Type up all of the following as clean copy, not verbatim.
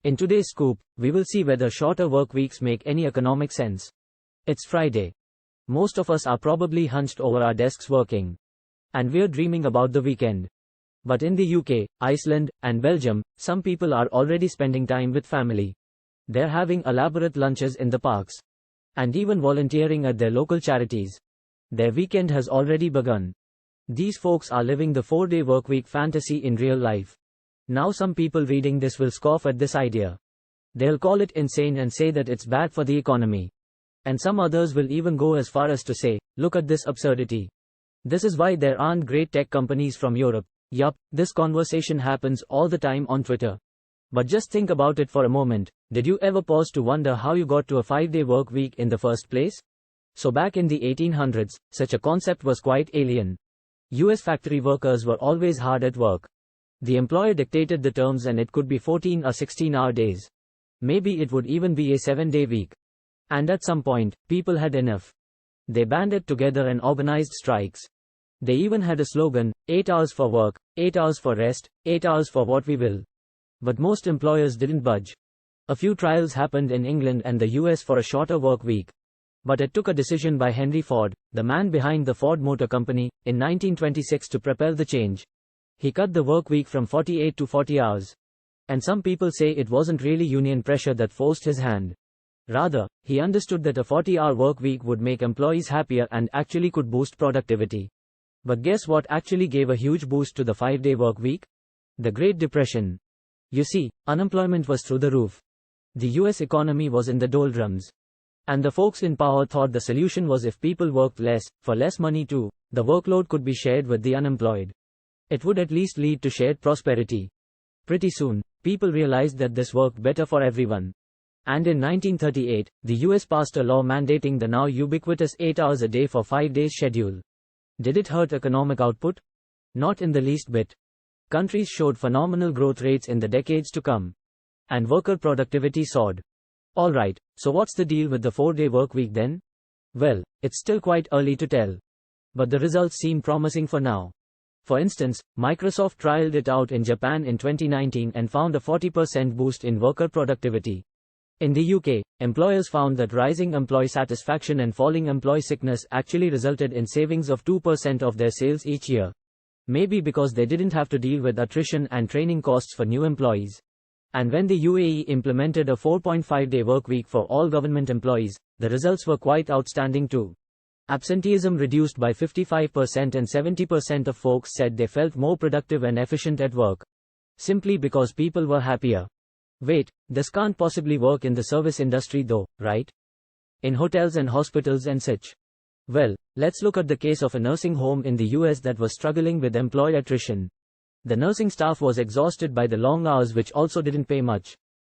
In today's scoop, we will see whether shorter work weeks make any economic sense. It's Friday. Most of us are probably hunched over our desks working. And we're dreaming about the weekend. But in the UK, Iceland, and Belgium, some people are already spending time with family. They're having elaborate lunches in the parks. And even volunteering at their local charities. Their weekend has already begun. These folks are living the 4-day workweek fantasy in real life. Now some people reading this will scoff at this idea. They'll call it insane and say that it's bad for the economy. And some others will even go as far as to say, look at this absurdity. This is why there aren't great tech companies from Europe. Yup, this conversation happens all the time on Twitter. But just think about it for a moment. Did you ever pause to wonder how you got to a 5-day work week in the first place? So back in the 1800s, such a concept was quite alien. US factory workers were always hard at work. The employer dictated the terms and it could be 14 or 16-hour days. Maybe it would even be a 7-day week. And at some point, people had enough. They banded together and organized strikes. They even had a slogan, 8 hours for work, 8 hours for rest, 8 hours for what we will. But most employers didn't budge. A few trials happened in England and the US for a shorter work week. But it took a decision by Henry Ford, the man behind the Ford Motor Company, in 1926 to propel the change. He cut the work week from 48 to 40 hours. And some people say it wasn't really union pressure that forced his hand. Rather, he understood that a 40-hour work week would make employees happier and actually could boost productivity. But guess what actually gave a huge boost to the 5-day work week? The Great Depression. You see, unemployment was through the roof. The US economy was in the doldrums. And the folks in power thought the solution was if people worked less, for less money too, the workload could be shared with the unemployed. It would at least lead to shared prosperity. Pretty soon, people realized that this worked better for everyone. And in 1938, the US passed a law mandating the now ubiquitous 8 hours a day for 5 days schedule. Did it hurt economic output? Not in the least bit. Countries showed phenomenal growth rates in the decades to come. And worker productivity soared. Alright, so what's the deal with the 4-day work week then? Well, it's still quite early to tell. But the results seem promising for now. For instance, Microsoft trialed it out in Japan in 2019 and found a 40% boost in worker productivity. In the UK, employers found that rising employee satisfaction and falling employee sickness actually resulted in savings of 2% of their sales each year. Maybe because they didn't have to deal with attrition and training costs for new employees. And when the UAE implemented a 4.5-day work week for all government employees, the results were quite outstanding too. Absenteeism reduced by 55% and 70% of folks said they felt more productive and efficient at work. Simply because people were happier. Wait, this can't possibly work in the service industry though, right? In hotels and hospitals and such. Well, let's look at the case of a nursing home in the US that was struggling with employee attrition. The nursing staff was exhausted by the long hours which also didn't pay much.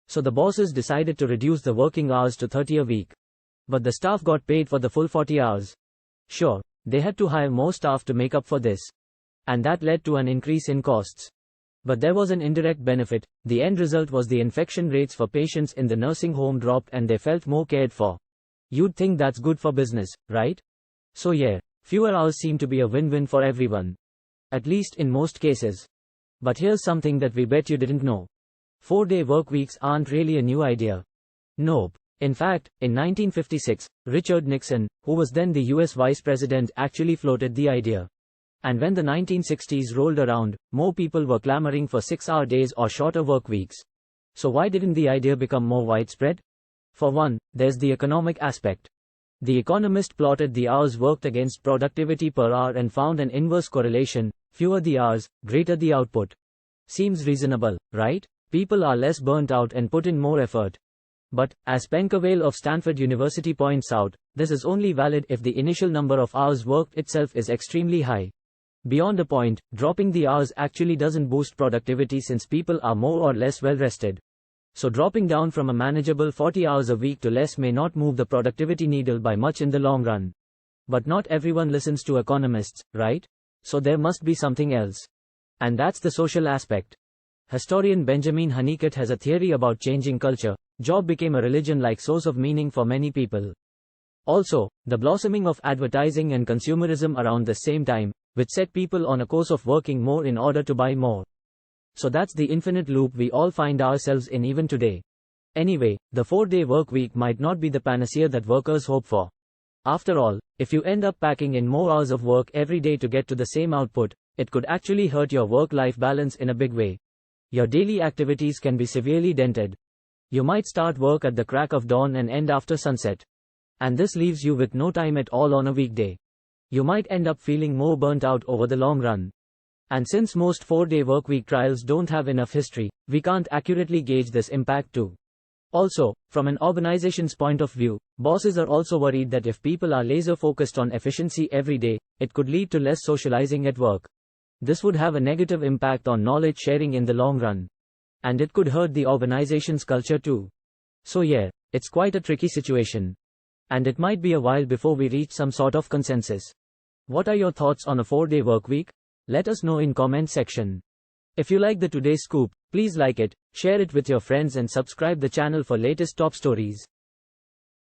So the bosses decided to reduce the working hours to 30 a week. But the staff got paid for the full 40 hours. Sure, they had to hire more staff to make up for this. And that led to an increase in costs. But there was an indirect benefit. The end result was the infection rates for patients in the nursing home dropped and they felt more cared for. You'd think that's good for business, right? So yeah, fewer hours seem to be a win-win for everyone. At least in most cases. But here's something that we bet you didn't know. 4-day work weeks aren't really a new idea. Nope. In fact, in 1956, Richard Nixon, who was then the US vice president, actually floated the idea. And when the 1960s rolled around, more people were clamoring for 6-hour days or shorter work weeks. So why didn't the idea become more widespread? For one, there's the economic aspect. The Economist plotted the hours worked against productivity per hour and found an inverse correlation: fewer the hours, greater the output. Seems reasonable, right? People are less burnt out and put in more effort. But, as Penkawale of Stanford University points out, this is only valid if the initial number of hours worked itself is extremely high. Beyond a point, dropping the hours actually doesn't boost productivity since people are more or less well rested. So dropping down from a manageable 40 hours a week to less may not move the productivity needle by much in the long run. But not everyone listens to economists, right? So there must be something else. And that's the social aspect. Historian Benjamin Honeycutt has a theory about changing culture. Job became a religion-like source of meaning for many people. Also, the blossoming of advertising and consumerism around the same time, which set people on a course of working more in order to buy more. So that's the infinite loop we all find ourselves in even today. Anyway, the 4-day work week might not be the panacea that workers hope for. After all, if you end up packing in more hours of work every day to get to the same output, it could actually hurt your work-life balance in a big way. Your daily activities can be severely dented. You might start work at the crack of dawn and end after sunset. And this leaves you with no time at all on a weekday. You might end up feeling more burnt out over the long run. And since most 4-day workweek trials don't have enough history, we can't accurately gauge this impact too. Also, from an organization's point of view, bosses are also worried that if people are laser-focused on efficiency every day, it could lead to less socializing at work. This would have a negative impact on knowledge sharing in the long run. And it could hurt the organization's culture too. So yeah, it's quite a tricky situation. And it might be a while before we reach some sort of consensus. What are your thoughts on a 4-day work week? Let us know in comment section. If you like the today's scoop, please like it, share it with your friends and subscribe the channel for latest top stories.